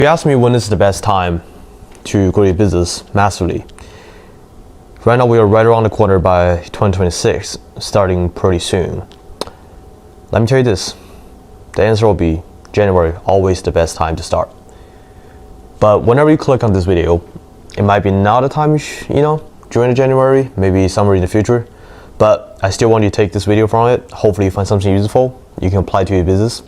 You asked me when is the best time to grow your business massively. Right now we are right around the corner by 2026, starting pretty soon. Let me tell you this, the answer will be January, always the best time to start. But whenever you click on this video, it might be not a time, during January, maybe somewhere in the future. But I still want you to take this video from it. Hopefully you find something useful you can apply to your business.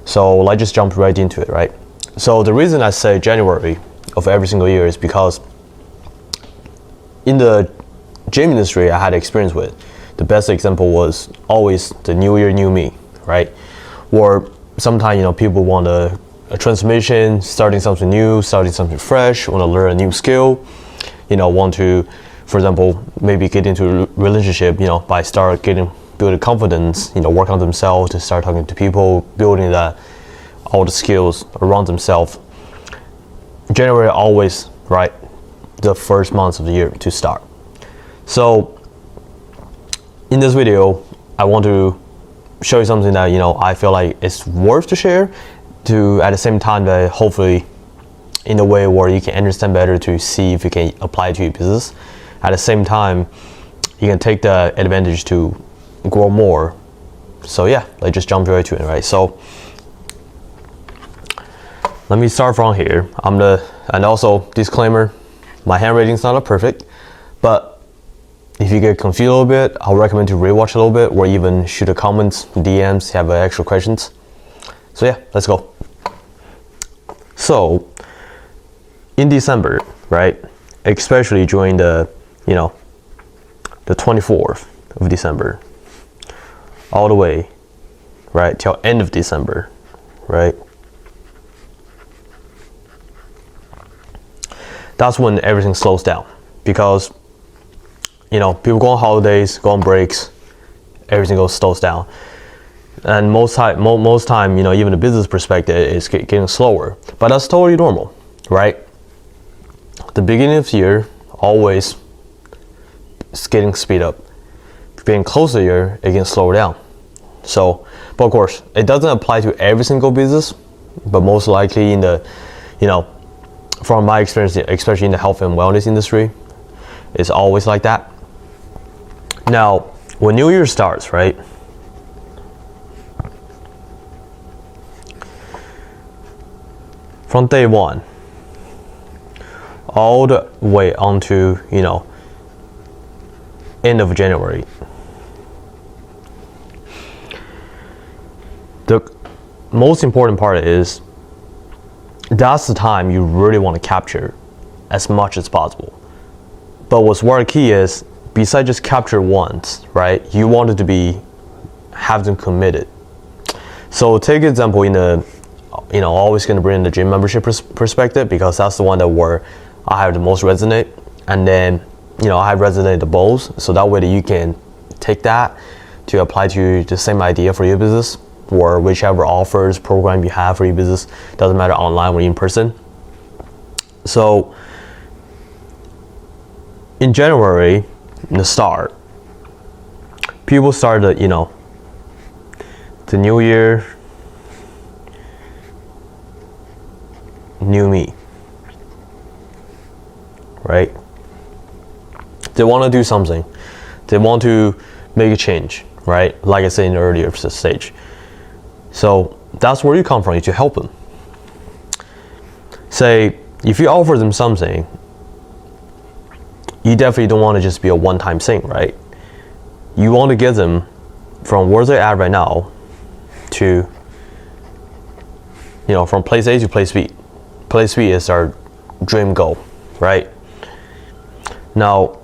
So let's just jump right into it, right? So the reason I say January of every single year is because in the gym industry I had experience with, the best example was always the new year, new me, right? Or sometimes, people want a transformation, starting something new, starting something fresh, want to learn a new skill, want to, for example, maybe get into a relationship, by building confidence, work on themselves, to start talking to people, building all the skills around themselves. January always, right, the first month of the year to start. So in this video, I want to show you something that, I feel like it's worth to share, to at the same time that hopefully in a way where you can understand better, to see if you can apply it to your business. At the same time, you can take the advantage to grow more. So yeah, let's just jump right to it, right? So let me start from here. And also disclaimer, my handwriting is not perfect, but if you get confused a little bit, I'll recommend to rewatch a little bit, or even shoot a comments, DMs, have extra questions. So yeah, let's go. So in December, right, especially during the 24th of December, all the way, right, till end of December, right? That's when everything slows down, because people go on holidays, go on breaks, everything slows down. And most time, even the business perspective is getting slower, but that's totally normal, right? The beginning of the year always is getting speed up. Getting closer to the year, it can slow down. So, but of course, it doesn't apply to every single business, but most likely in the, from my experience, especially in the health and wellness industry, it's always like that. Now, when New Year starts, right? From day one, all the way onto, end of January, the most important part is that's the time you really want to capture as much as possible. But what's very key is, besides just capture once, right, you want it to have them committed. So take example in the, always going to bring in the gym membership perspective, because that's the one that where I have the most resonate. And then, I have resonated the most, so that way that you can take that to apply to the same idea for your business, or whichever offers, program you have for your business, doesn't matter online or in person. So in January, in the start, people started, the new year, new me, right? They want to do something. They want to make a change, right? Like I said in the earlier stage. So that's where you come from, to help them. Say, if you offer them something, you definitely don't want to just be a one-time thing, right? You want to get them from where they're at right now to, from place A to place B. Place B is our dream goal, right? Now,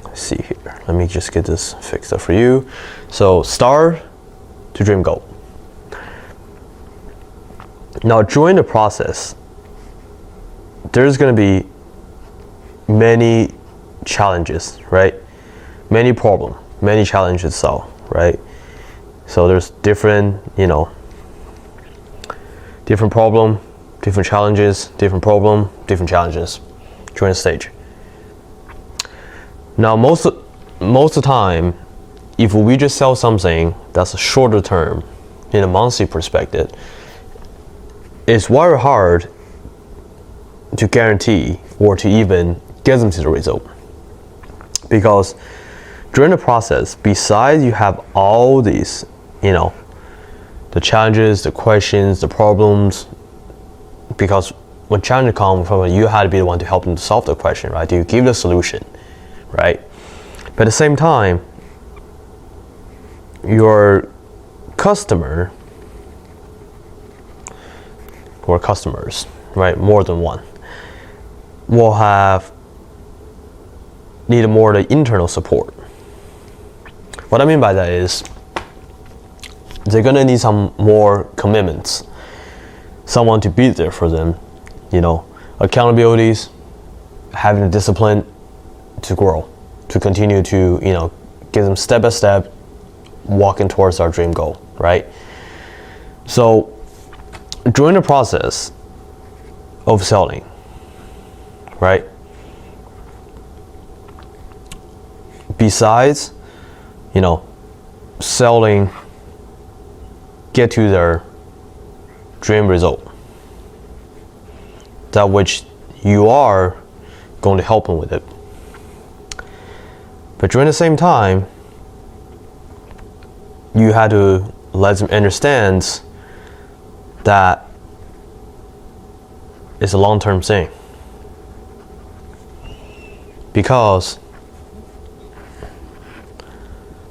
let's see here. Let me just get this fixed up for you. So, start to dream goal. Now, during the process, there's going to be many challenges, right? Many problems, many challenges, right? So there's different problem, different challenges, different problem, different challenges during the stage. Now, most of the time, if we just sell something that's a shorter term, in a monthly perspective, it's very hard to guarantee or to even get them to the result. Because during the process, besides you have all these, the challenges, the questions, the problems, because when challenges come from you had to be the one to help them to solve the question, right? To give the solution, right? But at the same time, your customer or customers, right, more than one, will need more the internal support. What I mean by that is they're gonna need some more commitments, someone to be there for them, accountabilities, having the discipline to grow, to continue to, give them step by step, walking towards our dream goal, right? So during the process of selling, right, besides, selling, get to their dream result, that which you are going to help them with it. But during the same time, you had to let them understand that it's a long-term thing. Because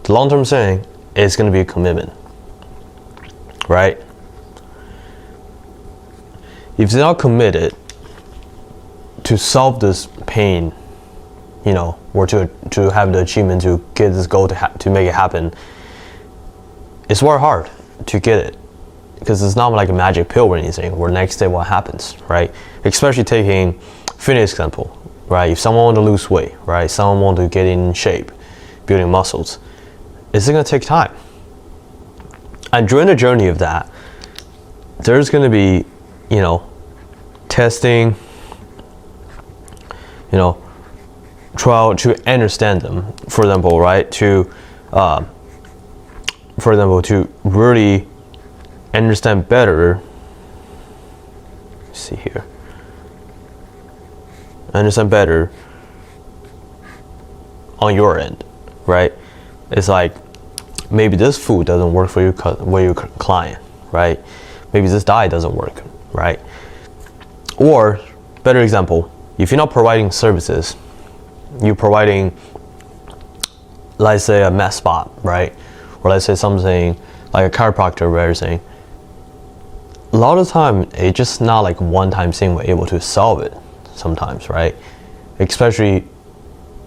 the long-term thing is going to be a commitment, right? If they're not committed to solve this pain, or to have the achievement to get this goal to make it happen, it's very hard to get it, because it's not like a magic pill or anything where next day what happens, right? Especially taking fitness example, right? If someone want to lose weight, right? Someone want to get in shape, building muscles, it's going to take time. And during the journey of that, there's going to be, testing, try to understand them, for example, right? To really understand better, see here, understand better on your end, right? It's like, maybe this food doesn't work for your client, right? Maybe this diet doesn't work, right? Or, better example, if you're not providing services, you're providing, let's say, a med spot, right? Or let's say something like a chiropractor or everything. A lot of the time, it's just not like one-time thing we're able to solve it sometimes, right? Especially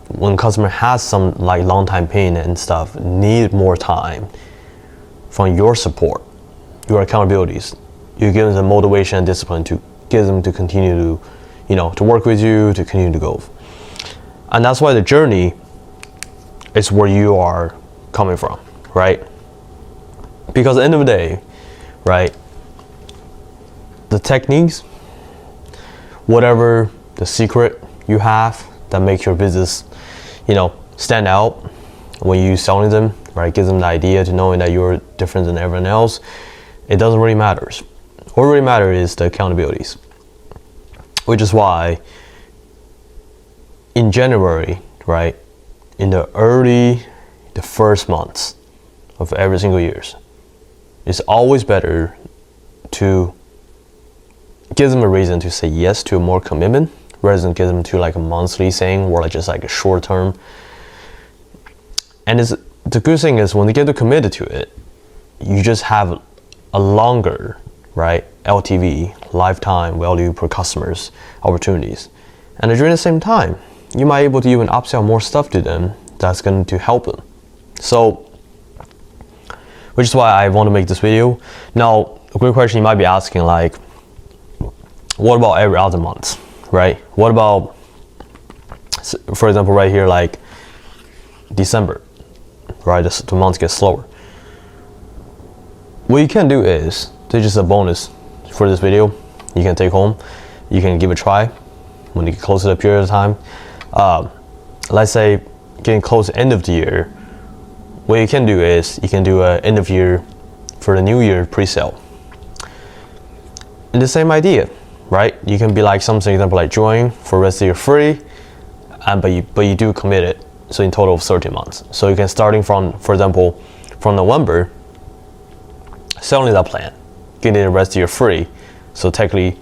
when customer has some like long-time pain and stuff, need more time from your support, your accountabilities. You give them the motivation and discipline to get them to continue to, to work with you, to continue to go. And that's why the journey is where you are coming from, right? Because at the end of the day, right, the techniques, whatever the secret you have that makes your business, stand out when you selling them, right? Gives them the idea to knowing that you're different than everyone else. It doesn't really matter. What really matters is the accountabilities, which is why in January, right, in the first months of every single years, it's always better to give them a reason to say yes to more commitment rather than give them to like a monthly thing or like just like a short term. And the good thing is when they get committed to it, you just have a longer, right, LTV, lifetime value per customers opportunities. And during the same time, you might be able to even upsell more stuff to them that's going to help them. So, which is why I want to make this video. Now, a quick question you might be asking, like, what about every other month, right? What about, for example, right here, like December, right? The months get slower. What you can do is, this is just a bonus for this video. You can take home, you can give it a try when you get close to the period of time. Let's say getting close to the end of the year, what you can do is you can do an end of year for the new year pre-sale. And the same idea, right? You can be like something, example, like join for rest of your free, but you do commit it. So in total of 13 months. So you can starting from, for example, from November, selling that plan, getting the rest of your free. So technically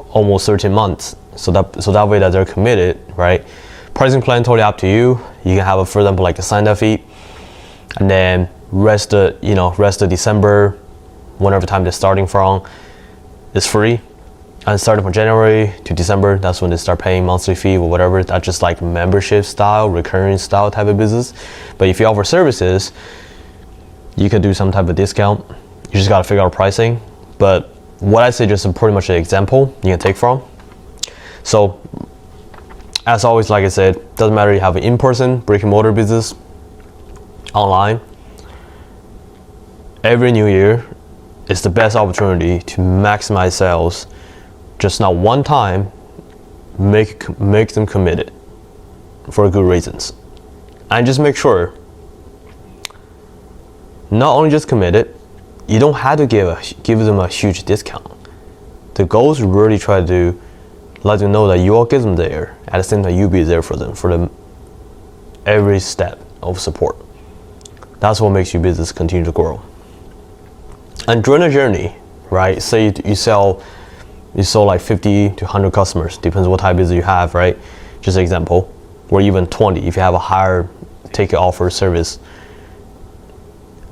almost 13 months. So that way that they're committed, right? Pricing plan totally up to you. You can have a, for example, like a sign-up fee, and then rest of December, whenever time they're starting from, is free. And starting from January to December, that's when they start paying monthly fee or whatever. That's just like membership style, recurring style type of business. But if you offer services, you can do some type of discount. You just gotta figure out pricing. But what I say just pretty much an example you can take from. So as always, like I said, doesn't matter you have an in-person brick and mortar business, online. Every new year is the best opportunity to maximize sales. Just not one time, make them committed for good reasons. And just make sure, not only just committed, you don't have to give them a huge discount. The goal is to really try to let them know that you will get them there. At the same time, you be there for them every step of support. That's what makes your business continue to grow. And during the journey, right? Say you sell like 50 to 100 customers, depends what type of business you have, right? Just an example, or even 20 if you have a higher ticket offer service.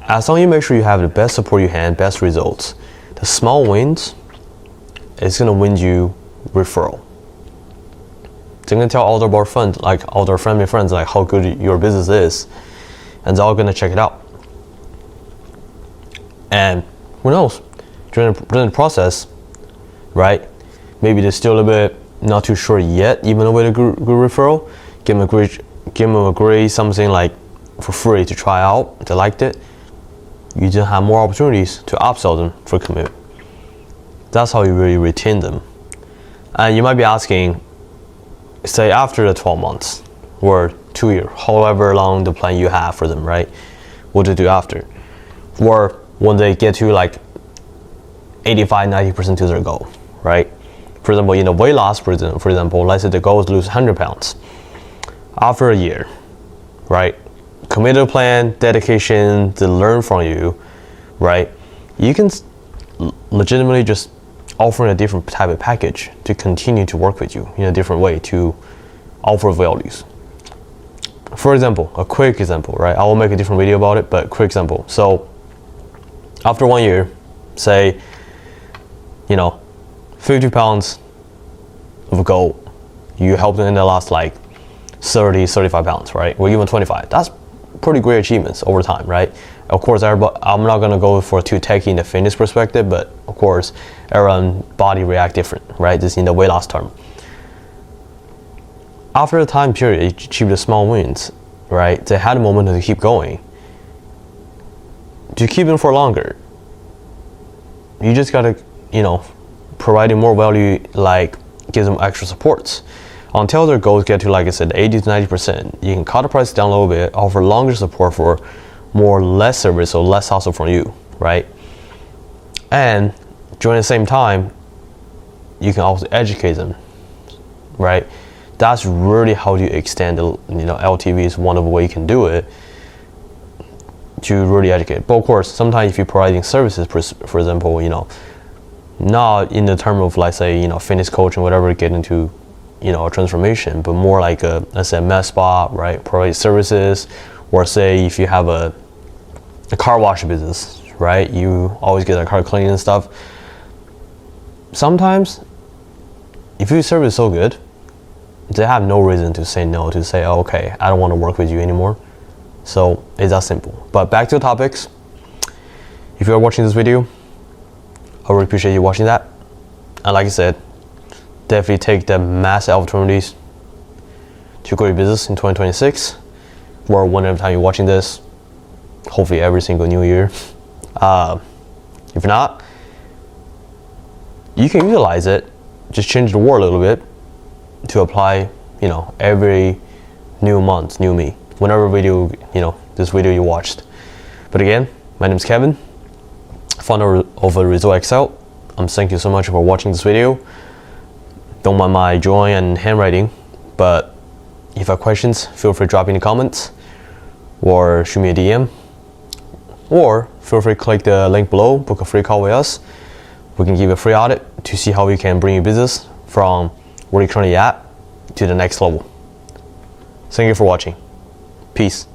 As long as you make sure you have the best support you can, best results, the small wins is gonna win you referral. They're gonna tell all their family friends like how good your business is, and they're all gonna check it out. And who knows, during the process, right? Maybe they're still a little bit not too sure yet, even with a good referral. Give them a great something like for free to try out. They liked it. You just have more opportunities to upsell them for commitment. That's how you really retain them. And you might be asking, say after the 12 months or 2 years, however long the plan you have for them, right? What to do after? Or when they get to like 85-90% to their goal, right? For example, in the weight loss, for example, let's say the goal is to lose 100 pounds. After a year, right? Committed plan, dedication, to learn from you, right? You can legitimately just offer a different type of package to continue to work with you in a different way to offer values. For example, a quick example, right? I will make a different video about it, but quick example. So after 1 year, say, 50 pounds of a goal, you help them in the last like 35 pounds, right? Or even 25. That's pretty great achievements over time, right? Of course, I'm not gonna go for too techy in the fitness perspective, but of course, everyone's body react different, right? Just in the weight loss term. After the time period, you achieve the small wins, right? They had a moment to keep going. To keep them for longer, you just gotta, providing more value, like give them extra supports. Until their goals get to, like I said, 80 to 90%, you can cut the price down a little bit, offer longer support for less service or less hassle from you, right? And during the same time, you can also educate them, right? That's really how you extend the, LTV is one of the way you can do it to really educate. But of course, sometimes if you're providing services, for example, not in the term of, like, say, fitness coach and whatever, get into, a transformation, but more like let's say a med spa, right? Provide services, or say if you have a car wash business, right? You always get a car cleaning and stuff. Sometimes, if your service is so good, they have no reason to say no, to say, oh, okay, I don't want to work with you anymore. So it's that simple. But back to the topics. If you are watching this video, I really appreciate you watching that. And like I said, definitely take the massive opportunities to grow your business in 2026, or whenever time you're watching this, hopefully every single new year. If not, you can utilize it, just change the word a little bit to apply, every new month, new me, whenever video, this video you watched. But again, my name is Kevin. fun of a result Excel. Thank you so much for watching this video. Don't mind my drawing and handwriting, but if you have questions, feel free to drop in the comments or shoot me a DM, or feel free to click the link below, book a free call with us. We can give you a free audit to see how we can bring your business from where you're currently at to the next level. Thank you for watching. Peace.